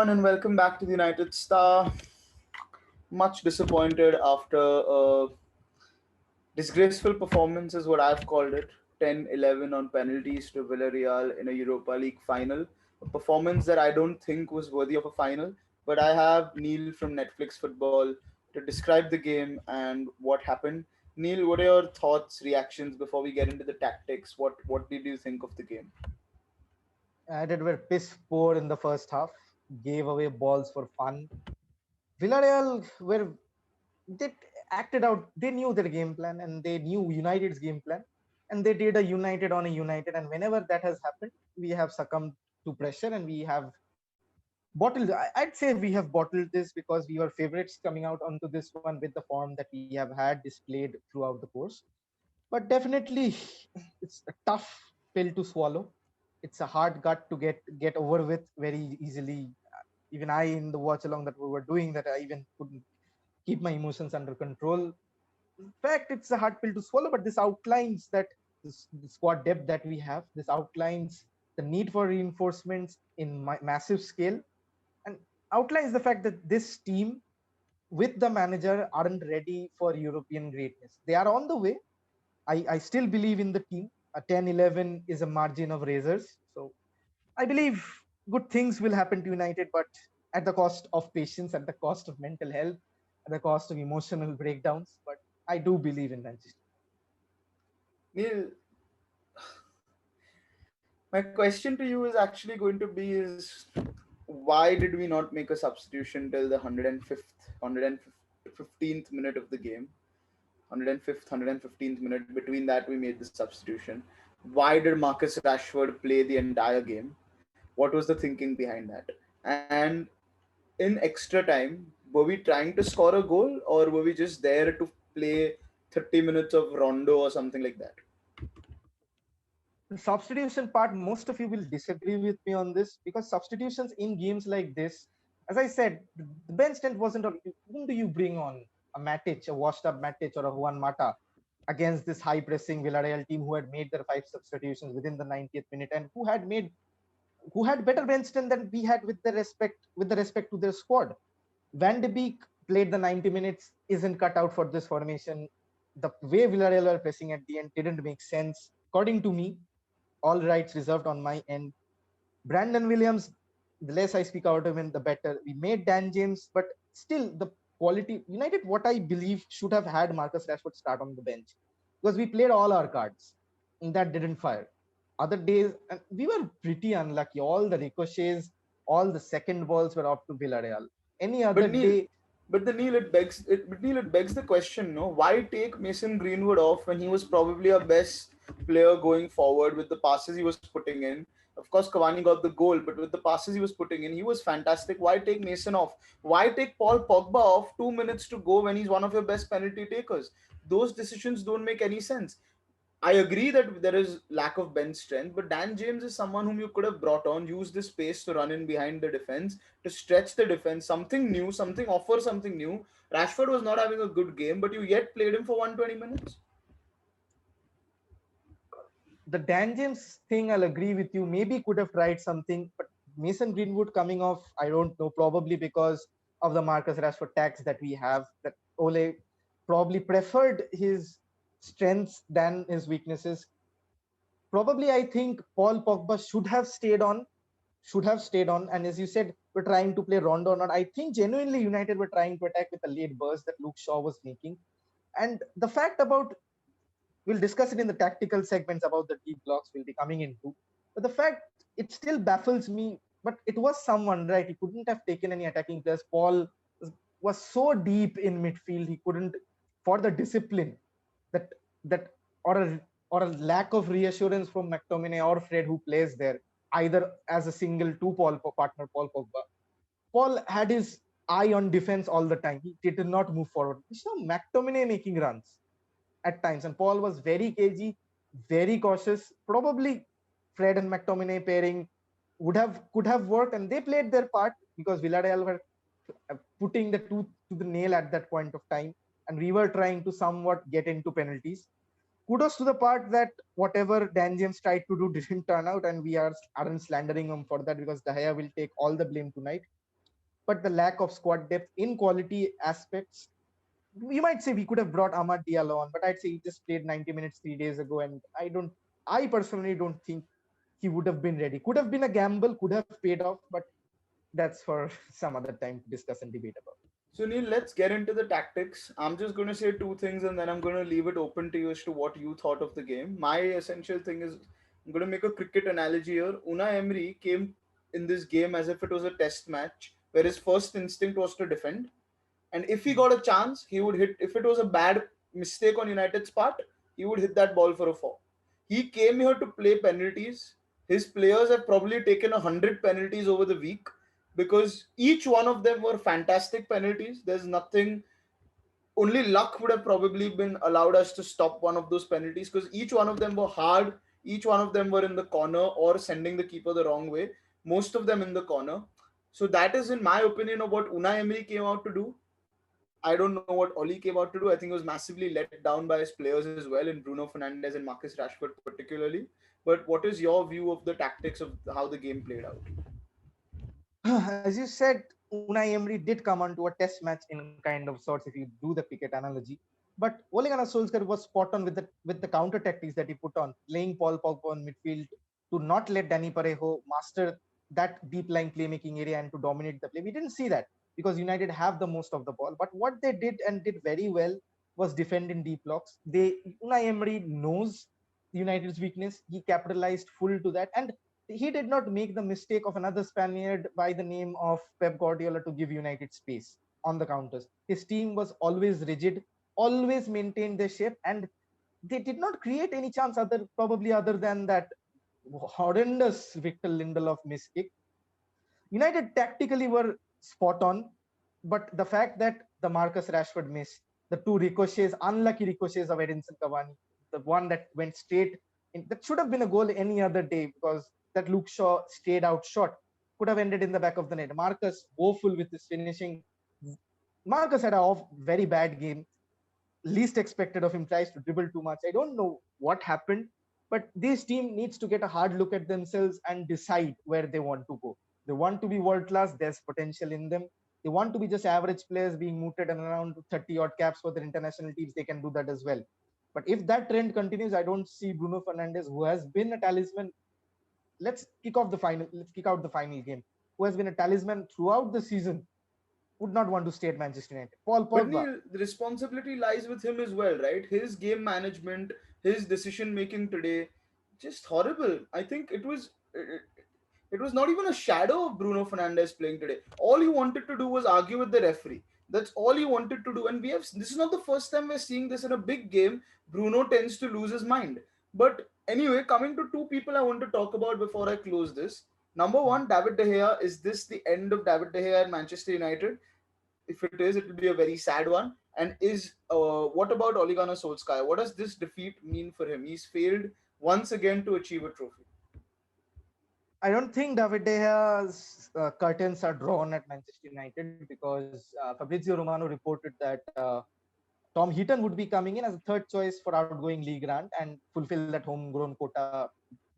everyone, and welcome back to the United Star. Much disappointed after a disgraceful performance, is what I've called it. 10-11 on penalties to Villarreal in a Europa League final. A performance that I don't think was worthy of a final. But I have Neil from Netflix Football to describe the game and what happened. Neil, what are your thoughts, reactions before we get into the tactics? What did you think of the game? United were piss poor in the first half, gave away balls for fun. Villarreal were they acted out. They knew their game plan and they knew United's game plan, and they did a United on a United. And whenever that has happened, we have succumbed to pressure and we have bottled. I'd say we have bottled this because we were favorites coming out onto this one with the form that we have had displayed throughout the course. But definitely, it's a tough pill to swallow. It's a hard gut to get over with very easily. Even I, in the watch along that we were doing, that I even couldn't keep my emotions under control. In fact, it's a hard pill to swallow, but this outlines that the squad depth that we have. This outlines the need for reinforcements in massive scale, and outlines the fact that this team with the manager aren't ready for European greatness. They are on the way. I still believe in the team. A 10-11 is a margin of razors. So I believe good things will happen to United, but at the cost of patience, at the cost of mental health, at the cost of emotional breakdowns. But I do believe in Manchester. Neil, my question to you is actually going to be is why did we not make a substitution till the 115th minute of the game? 105th, 115th minute. Between that, we made the substitution. Why did Marcus Rashford play the entire game? What was the thinking behind that? And in extra time, were we trying to score a goal or were we just there to play 30 minutes of rondo or something like that? The substitution part, most of you will disagree with me on this because substitutions in games like this, as I said, the bench strength wasn't. Whom do you bring on? A Matic, a washed up Matic, or a Juan Mata against this high pressing Villarreal team who had made their 5 substitutions within the 90th minute and who had better bench strength than we had with the respect to their squad. Van de Beek played the 90 minutes, isn't cut out for this formation. The way Villarreal were pressing at the end didn't make sense, according to me. All rights reserved on my end. Brandon Williams, the less I speak out of him, the better. We made Dan James, but still the quality United, what I believe should have had Marcus Rashford start on the bench because we played all our cards and that didn't fire. Other days, and we were pretty unlucky. All the ricochets, all the second balls were up to Villarreal. Any But other Neil, day, but Neil, it begs the question, no? Why take Mason Greenwood off when he was probably our best player going forward with the passes he was putting in? Of course, Cavani got the goal, but with the passes he was putting in, he was fantastic. Why take Mason off? Why take Paul Pogba off 2 minutes to go when he's one of your best penalty takers? Those decisions don't make any sense. I agree that there is lack of bench strength, but Dan James is someone whom you could have brought on, use this space to run in behind the defense, to stretch the defense, something new, offer something new. Rashford was not having a good game, but you yet played him for 120 minutes. the Dan James thing, I'll agree with you. Maybe could have tried something, but Mason Greenwood coming off, I don't know, probably because of the Marcus Rashford tax that we have, that Ole probably preferred his strengths than his weaknesses. Probably, I think Paul Pogba should have stayed on. And as you said, we're trying to play Rondo or not. I think genuinely United were trying to attack with a late burst that Luke Shaw was making. And the fact about, we'll discuss it in the tactical segments about the deep blocks we'll be coming into. But the fact, it still baffles me. But it was someone, right? He couldn't have taken any attacking players. Paul was so deep in midfield, he couldn't, for the discipline that that or a or a lack of reassurance from McTominay or Fred who plays there, either as a single two partner Paul Pogba. Paul had his eye on defense all the time. He did not move forward. We saw McTominay making runs at times, and Paul was very cagey, very cautious. Probably Fred and McTominay pairing could have worked, and they played their part because Villarreal were putting the tooth to the nail at that point of time, and we were trying to somewhat get into penalties. Kudos to the part that whatever Dan James tried to do didn't turn out, and we aren't slandering him for that because De Gea will take all the blame tonight. but the lack of squad depth in quality aspects, you might say we could have brought Ahmad Diallo on, but I'd say he just played 90 minutes 3 days ago, and I personally don't think he would have been ready. Could have been a gamble, could have paid off, but that's for some other time to discuss and debate about. So Neil, let's get into the tactics. I'm just going to say two things and then I'm going to leave it open to you as to what you thought of the game. My essential thing is I'm going to make a cricket analogy here. Unai Emery came in this game as if it was a test match where his first instinct was to defend. And if he got a chance, he would hit. If it was a bad mistake on United's part, he would hit that ball for a four. He came here to play penalties. His players have probably taken 100 penalties over the week because each one of them were fantastic penalties. There's nothing, only luck would have probably been allowed us to stop one of those penalties because each one of them were hard. Each one of them were in the corner or sending the keeper the wrong way. Most of them in the corner. So that is, in my opinion, of what Unai Emery came out to do. I don't know what Oli came out to do. I think he was massively let down by his players as well, in Bruno Fernandes and Marcus Rashford particularly. But what is your view of the tactics of how the game played out? As you said, Unai Emery did come onto a test match in kind of sorts if you do the cricket analogy. But Ole Gunnar Solskjaer was spot on with the counter tactics that he put on, playing Paul Pogba on midfield to not let Danny Parejo master that deep lying playmaking area and to dominate the play. We didn't see that because United have the most of the ball. But what they did and did very well was defend in deep blocks. Unai Emery knows United's weakness. He capitalized full to that, and he did not make the mistake of another Spaniard by the name of Pep Guardiola to give United space on the counters. His team was always rigid, always maintained their shape, and they did not create any chance other than that horrendous Victor Lindelof miss kick. United tactically were spot on, but the fact that the Marcus Rashford miss, the two ricochets, unlucky ricochets of Edinson Cavani, the one that went straight in, that should have been a goal any other day because that Luke Shaw stayed out short, could have ended in the back of the net. Marcus woeful with his finishing. Marcus had a very bad game. Least expected of him, tries to dribble too much. I don't know what happened, but this team needs to get a hard look at themselves and decide where they want to go. They want to be world class, there's potential in them. They want to be just average players being mooted and around 30 odd caps for their international teams, they can do that as well. But if that trend continues, I don't see Bruno Fernandes, who has been a talisman. Let's kick out the final game. Who has been a talisman throughout the season, would not want to stay at Manchester United. Paul But Pogba. Neil, the responsibility lies with him as well, right? His game management, his decision making today, just horrible. I think it was not even a shadow of Bruno Fernandes playing today. All he wanted to do was argue with the referee. That's all he wanted to do. And this is not the first time we're seeing this in a big game. Bruno tends to lose his mind. But anyway, coming to two people I want to talk about before I close this. Number one, David De Gea. Is this the end of David De Gea at Manchester United? If it is, it will be a very sad one. And is what about Ole Gunnar Solskjaer? What does this defeat mean for him? He's failed once again to achieve a trophy. I don't think David De Gea's curtains are drawn at Manchester United because Fabrizio Romano reported that Tom Heaton would be coming in as a third choice for outgoing league grant and fulfill that homegrown quota,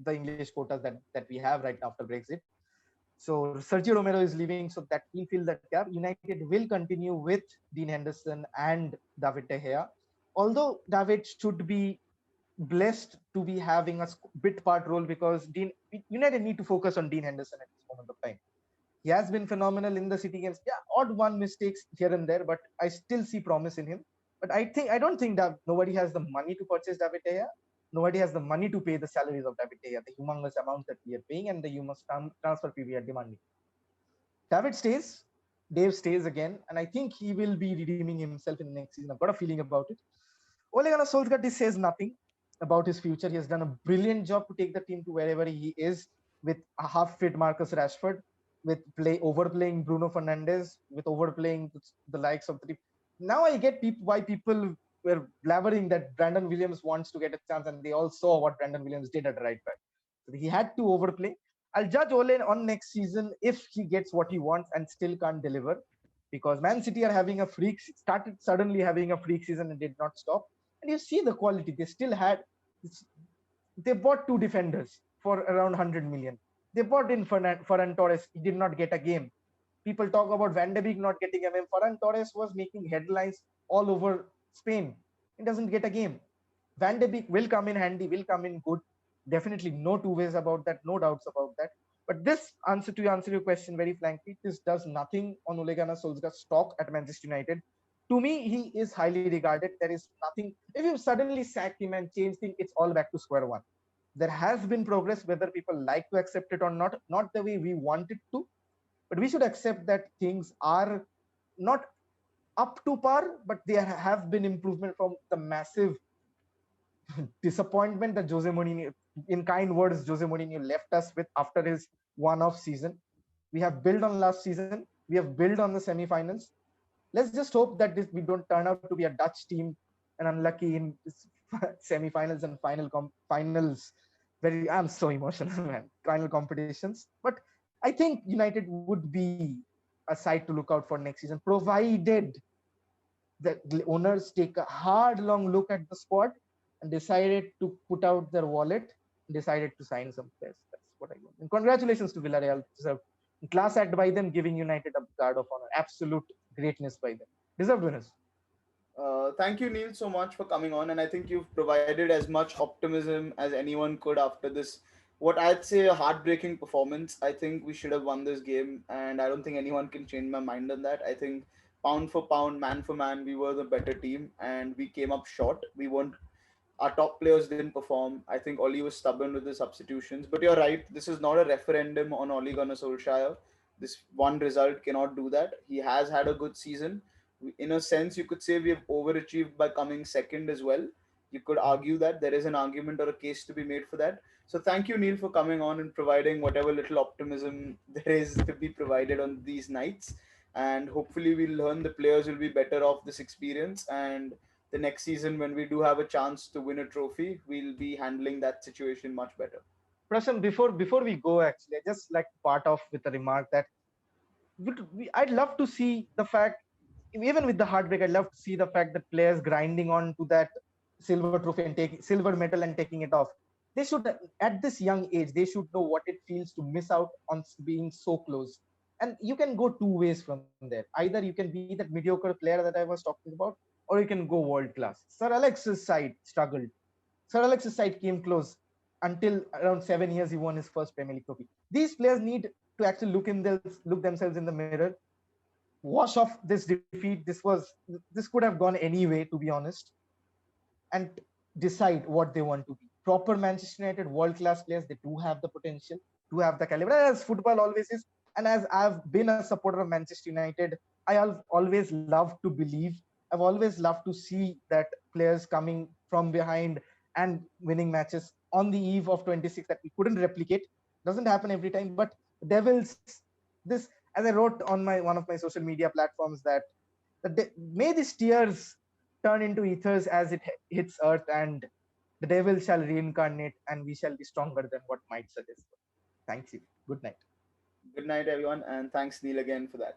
the English quotas that we have right now after Brexit. So Sergio Romero is leaving, so that he'll fill that gap. United will continue with Dean Henderson and David De Gea. Although David should be blessed to be having a bit part role because United need to focus on Dean Henderson at this moment of time. He has been phenomenal in the City games. Yeah, odd one mistakes here and there, but I still see promise in him. But I don't think that nobody has the money to purchase David De Gea. Nobody has the money to pay the salaries of David De Gea, the humongous amounts that we are paying and the humongous transfer fee we are demanding. David stays, Dave stays again, and I think he will be redeeming himself in the next season. I've got a feeling about it. Ole Gunnar Solskjaer says nothing about his future. He has done a brilliant job to take the team to wherever he is with a half-fit Marcus Rashford, with overplaying Bruno Fernandes, with overplaying the likes of the. Now I get why people were blabbering that Brandon Williams wants to get a chance, and they all saw what Brandon Williams did at right back. So he had to overplay. I'll judge Ole on next season if he gets what he wants and still can't deliver, because Man City are having started suddenly having a freak season and did not stop. And you see the quality they still had. They bought two defenders for around 100 million. They bought in Ferran Torres. He did not get a game. People talk about Van de Beek not getting a game. Ferran Torres was making headlines all over Spain. He doesn't get a game. Van de Beek will come in handy, will come in good. Definitely, no two ways about that, no doubts about that. But this answer your question very frankly, this does nothing on Ole Gunnar Solskjaer's stock at Manchester United. To me, he is highly regarded. There is nothing. If you suddenly sack him and change things, it's all back to square one. There has been progress, whether people like to accept it or not, not the way we want it to, but we should accept that things are not up to par, but there have been improvement from the massive disappointment that Jose Mourinho, in kind words, Jose Mourinho left us with after his one-off season. We have built on last season. We have built on the semi-finals. Let's just hope that we don't turn out to be a Dutch team and unlucky in semi-finals and finals. Very, I'm so emotional, man. Final competitions, but I think United would be a side to look out for next season, provided the owners take a hard, long look at the squad and decided to put out their wallet, decided to sign some players. That's what I want. And congratulations to Villarreal. Deserved class act by them, giving United a guard of honor. Absolute greatness by them. Deserved winners. Thank you, Neil, so much for coming on. And I think you've provided as much optimism as anyone could after this, what I'd say a heartbreaking performance. I think we should have won this game, and I don't think anyone can change my mind on that. I think pound for pound, man for man, we were the better team, and we came up short. We weren't Our top players didn't perform. I think Oli was stubborn with the substitutions. But you're right, this is not a referendum on Oli Gunnar Solskjaer. This one result cannot do that. He has had a good season. In a sense, you could say we have overachieved by coming second as well. You could argue that there is an argument or a case to be made for that. So thank you, Neil, for coming on and providing whatever little optimism there is to be provided on these nights. And hopefully, we'll learn the players will be better off this experience, and the next season when we do have a chance to win a trophy, we'll be handling that situation much better. Prasan, before we go, actually, I just like to part off with a remark that I'd love to see the fact, even with the heartbreak, I'd love to see the fact that players grinding on to that silver trophy and taking silver medal and taking it off. They should, at this young age, they should know what it feels to miss out on being so close. And you can go two ways from there. Either you can be that mediocre player that I was talking about, or you can go world class. Sir Alex's side struggled. Sir Alex's side came close until around 7 years he won his first Premier League trophy. These players need to actually look themselves in the mirror, wash off this defeat. This could have gone anyway, to be honest, and decide what they want to be. Proper Manchester United world class players, they do have the potential, do have the caliber, as football always is. And as I've been a supporter of Manchester United, I have always loved to believe. I've always loved to see that players coming from behind and winning matches on the eve of 26 that we couldn't replicate. Doesn't happen every time, but Devils, this, as I wrote on my one of my social media platforms, that may these tears turn into ethers as it hits earth, and the devil shall reincarnate and we shall be stronger than what might suggest. Thank you. Good night. Good night, everyone, and thanks, Neil, again for that.